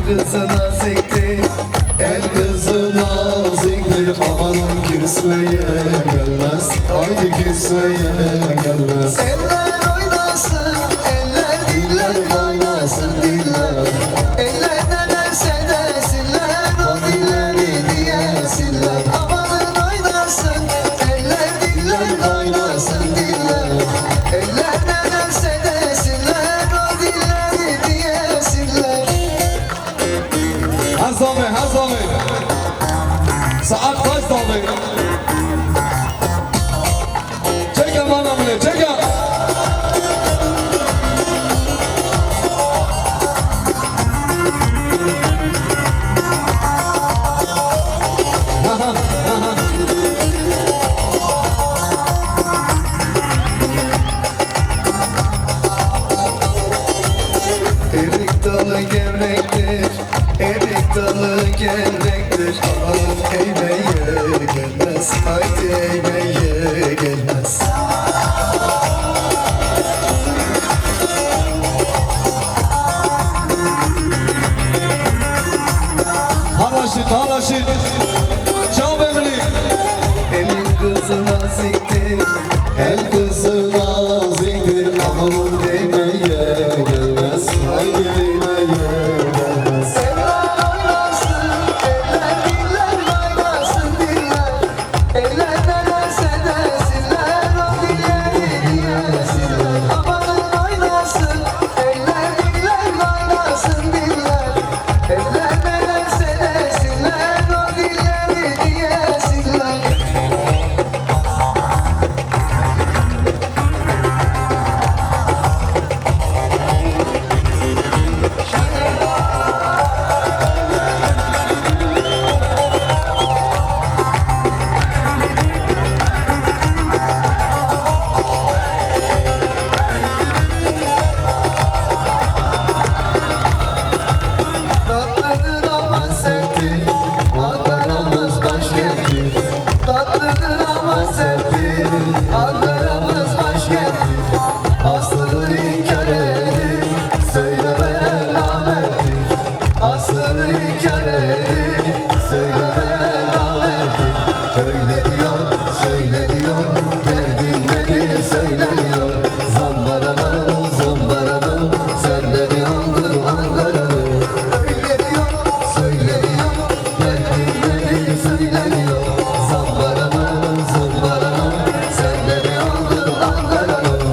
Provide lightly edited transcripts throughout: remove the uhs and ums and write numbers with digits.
Kızına sekti, el kızına zikri. Amanın küsmeye gelmez, haydi küsmeye gelmez. Eller oynasın, eller diller oynasın diller. Eller ne derse desinler, o dilleri diyesinler. Amanın oynasın, eller diller oynasın diller. Eller ne derse desinler, o dilleri diyesinler. Hazami, hazami. Saat kaç daldı? Çekin bana bunu, çekin. Erik dalı gevrektir, erik dalı gevrektir. Amanın eğmeye gelmez, haydi eğmeye gelmez. Haraşit, haraşit. Çal Emri. Elin kızına ziktir, el kızına ziktir. Amanın eğmeye gelmez, haydi eğmeye gelmez. Eller oynasın, eller diller oynasın diller. Eller ne derse desinler, o dilleri diyesinler. Amanın oynasın, eller diller oynasın diller. Eller ne derse desinler, o dilleri diyesinler. Tatlıdır ama serttir, Ankara'mız başkenttir. Tatlıdır ama serttir, Ankara'mız başkenttir. Aslını inkar edip söylemeye namerttir. Aslını inkar edip söylemeye namerttir. Öyle diyor, söyle diyor, derdinleri söylemiyor. Zambaranın, zambaranın, sen de bir andır Ankara'nın. Öyle diyor, söyle diyor, derdinleri söylemiyor. Zambaranın, zambaranın, sen de bir andır Ankara'nın.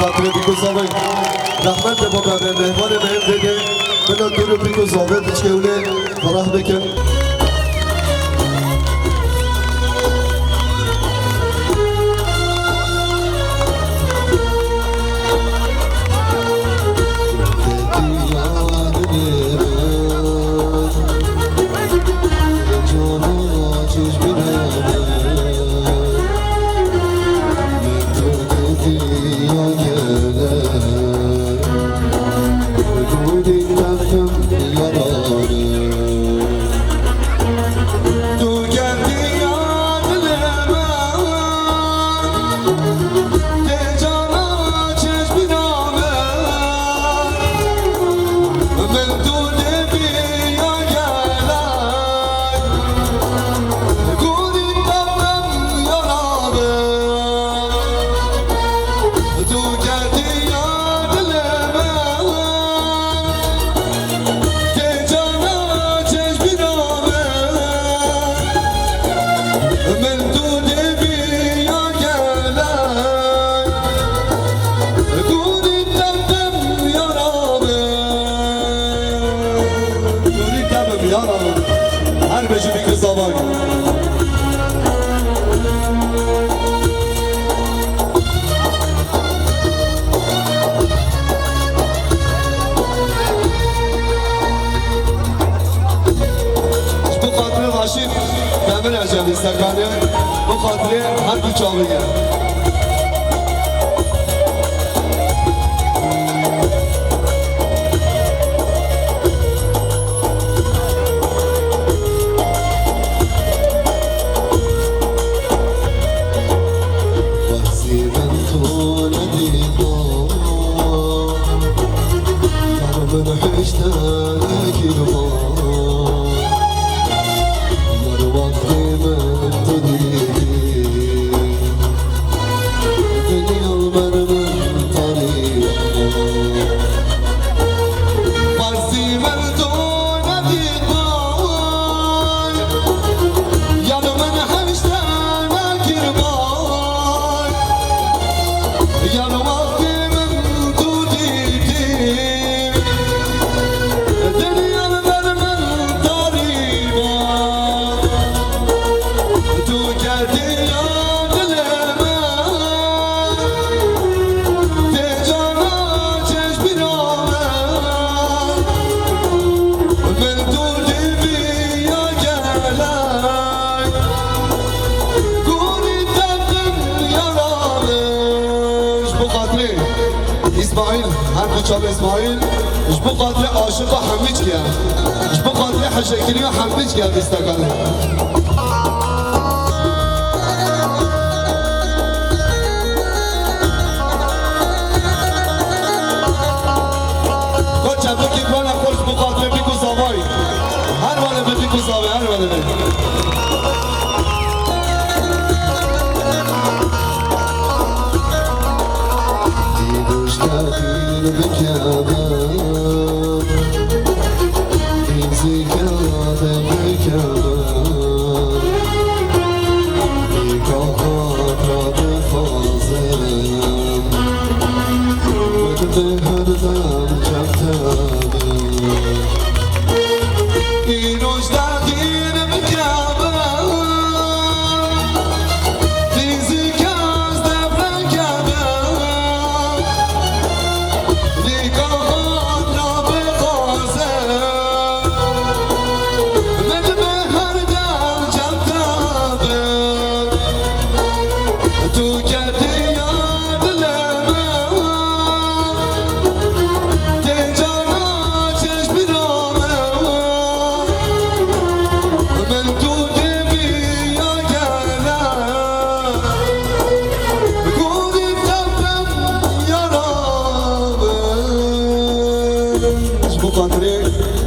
خاطر بیکو زاوی رحمت بابا به مهمان بهم بده بنا دورو بیکو زاوی بچکونه فرح بکن هر بجی بیکو زاوی bu خاطر راشید دمر عجب استکانه bu خاطر هر دو چاویه اسماعیل هر دو چاپ اسماعیل اش بو قاتل عاشق و حمیج کرد اش بو قاتل حشکری و حمیج کرد استکانه خود چپه که کنه خوش بو قاتل بیکو زاوی هر واله به بیکو زاوی هر واله به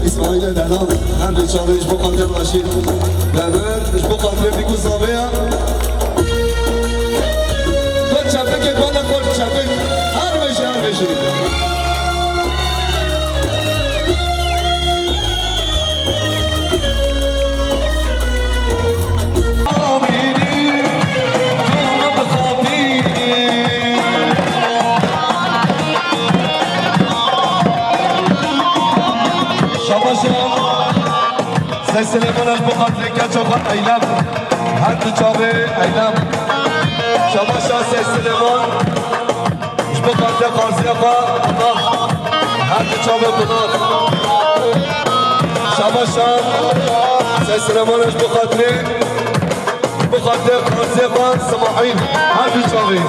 اسماعیل دلال هر بیچاره اش بخاطر رشید دمر اش بخاطر بیکو زاویه دو چپه که بالا خوش چپه هر بشه سليمان البخت لك شوخ ايلام هاد چاوي ايلام شباشا سليمان مش بخت قارسي ابا الله هاد چاوي قنار شباشا سليمان مش بخت قارسي ابا سماحين هاد چاوي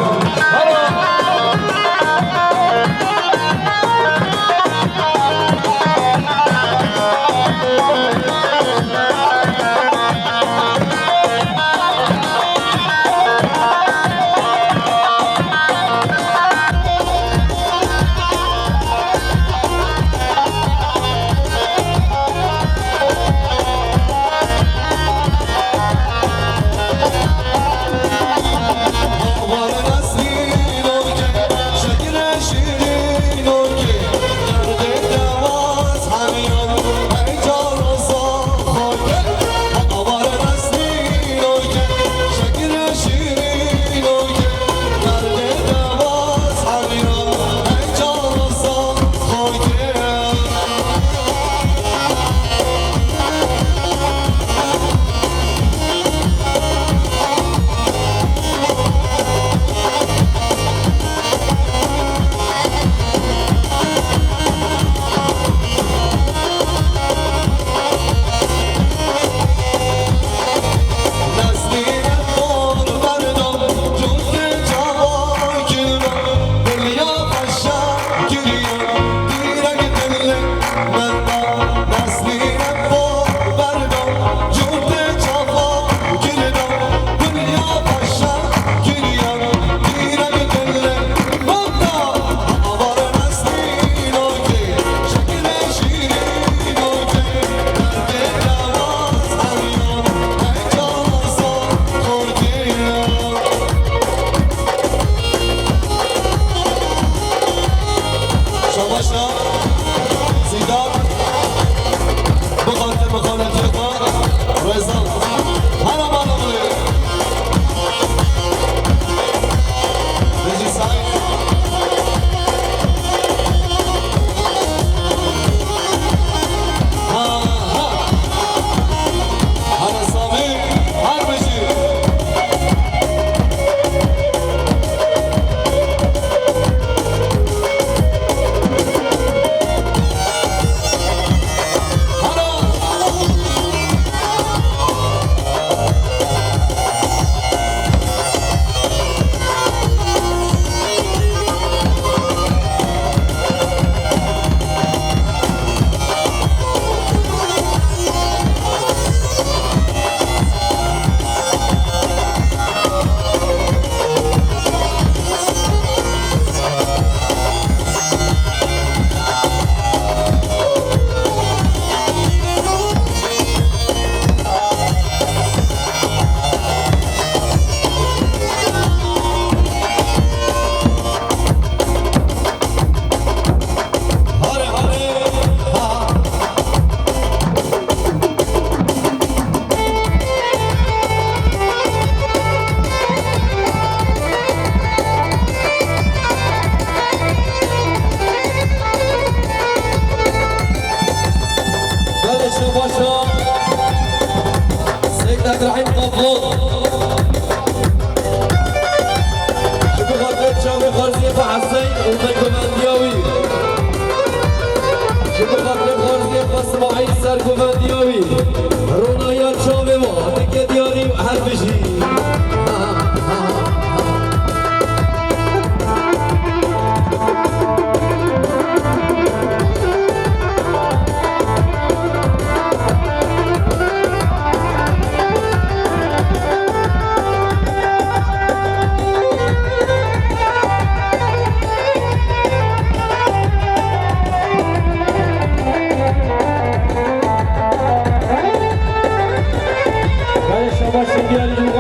Başın geldi.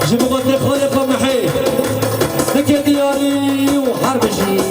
جبغت لخالق محي لك يا دياري وحربشي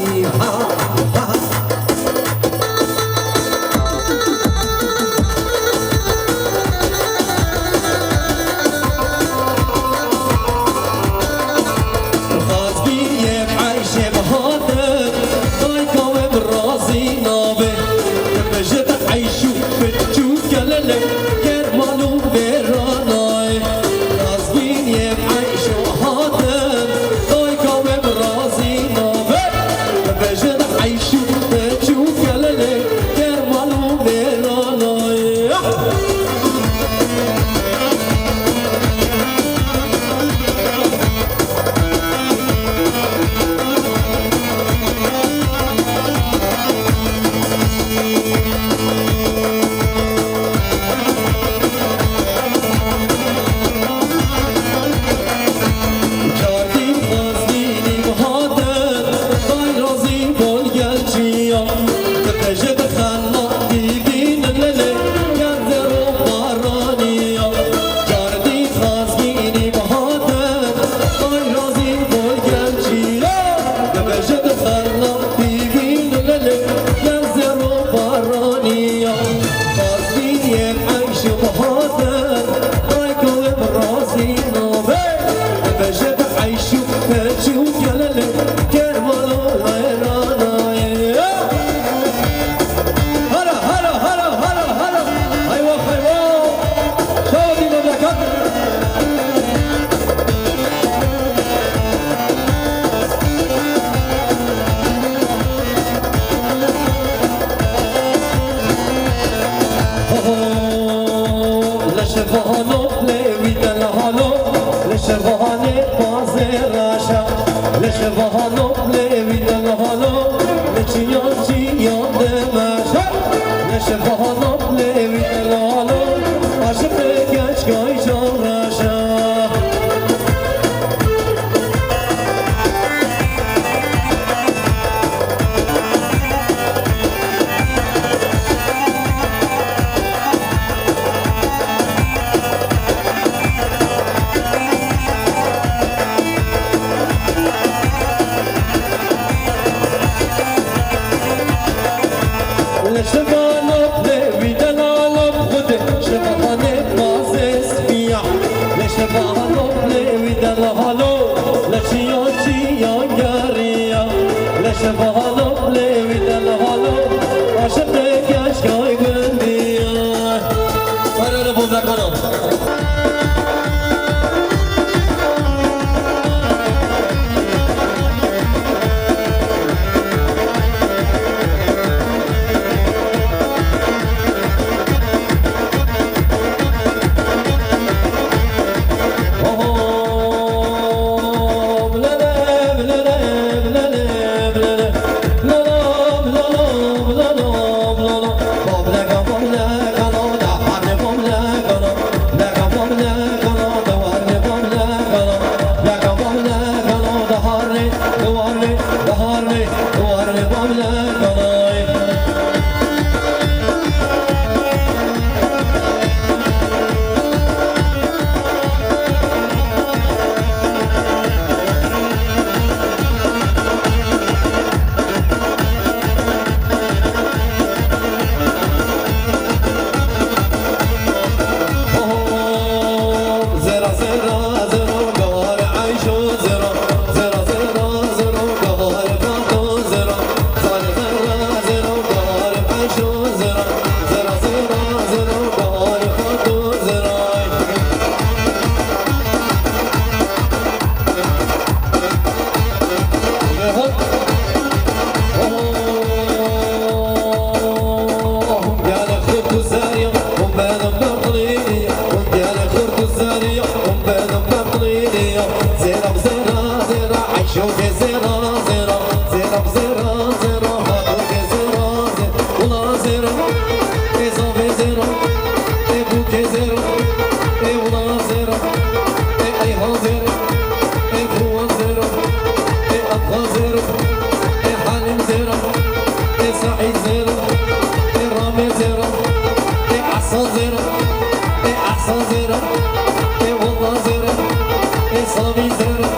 صامي زيرة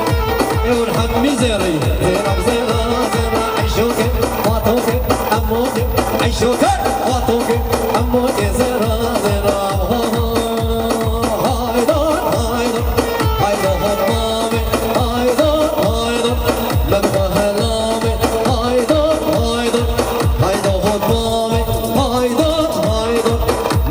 والحمي زيري زيرة زيرة زيرة عيشوكي واتوكي أموكي عيشوكي واتوكي أموكي زيرة زيرة هايدون هايدون هايدون هضمامي هايدون هايدون لبقى هلامي هايدون هايدون هايدون هضمامي هايدون هايدون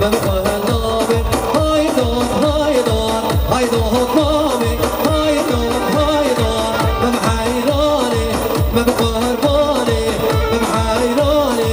لبقى هلامي هايدون هايدون هايدون هضمامي هايدون هايدون ممحيراني مبقى هرباني ممحيراني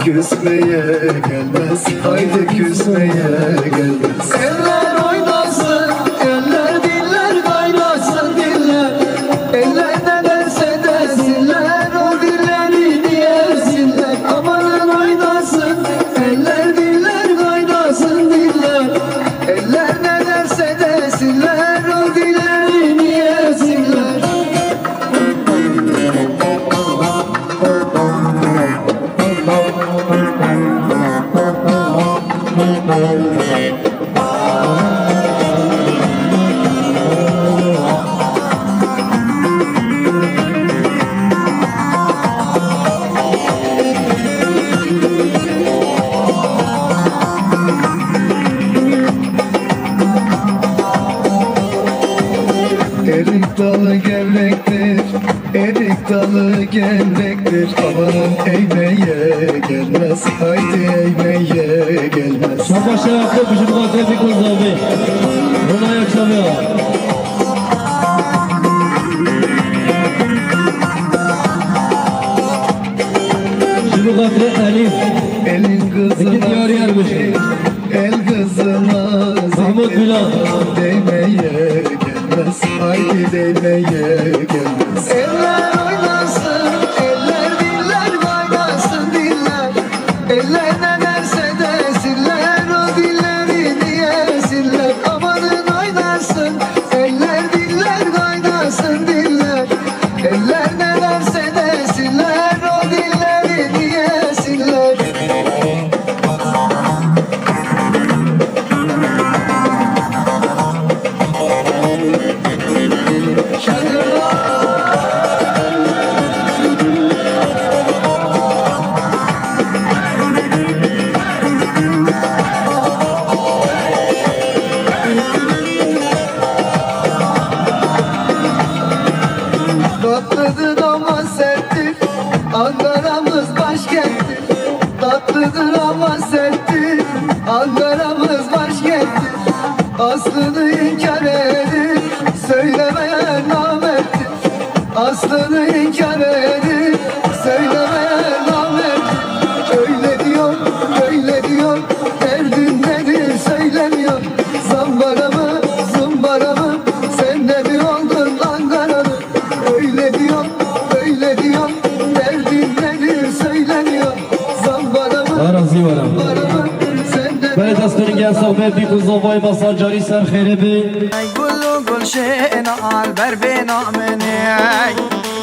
küsmeye gelmez, haydi küsmeye gelmez. Eller oynasın, eller diller kaynasın diller. Eller ne derse desinler, o dilleri diyesinler. Amanın oynasın, eller diller kaynasın diller. Eller ne derse desinler, o dilleri diyesinler. Erik dalı gevrektir, erik dalı gevrektir. Amanın eğmeye gelmez, haydi eğmeye gelmez. Şabaşa yaptı bizim katil bir kız abi. Buna yaşamıyor. Şimdi katil Elif. Elin kızına İki diyar yermiş. el kızına Mahmut Bilal. değmeye gelmez, haydi değmeye gelmez. Eller oynasın, eller diller kaynasın diller. Eller ne derse desinler, o dilleri diyesinler. Amanın oynasın, eller diller kaynasın diller. Eller ne derse desinler, o dilleri diyesinler. Tatlıdır ama serttir, Ankara'mız başkenttir. Tatlıdır ama serttir, Ankara'mız başkenttir. Aslını inkar edip söylemeyen namerttir. Aslını inkar edip söylemeyen namerttir. Öyle diyor, derdin nedir söylemiyor. Zambara mı, zumbara mı, sen de bir oldun Ankaralı. Öyle diyor, derdin nedir söylemiyor. Zambara mı, Arazi var abi. zumbara mı, sen de Belet askerin gel sohbet bir kız zavay basar cari ser kheribi. قولوا قول شئنا عالبر بينا مني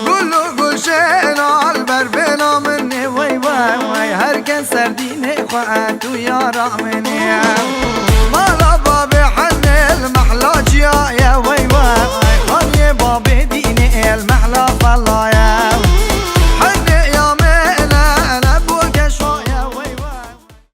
قولوا قول شئنا عالبر بينا مني وي وي وي هركن سرديني خوات ويا رامني مالا بابي حن المحلاج يا وي وي خاني بابي